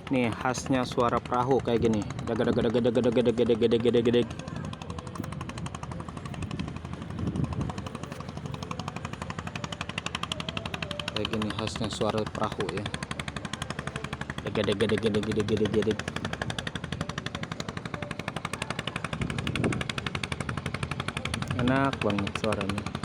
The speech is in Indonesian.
Nih khasnya suara perahu kayak gini. Deg deg deg deg deg deg deg deg deg deg deg. Kayak gini khasnya suara perahu ya. Deg deg deg deg deg deg deg deg. Enak banget suaranya.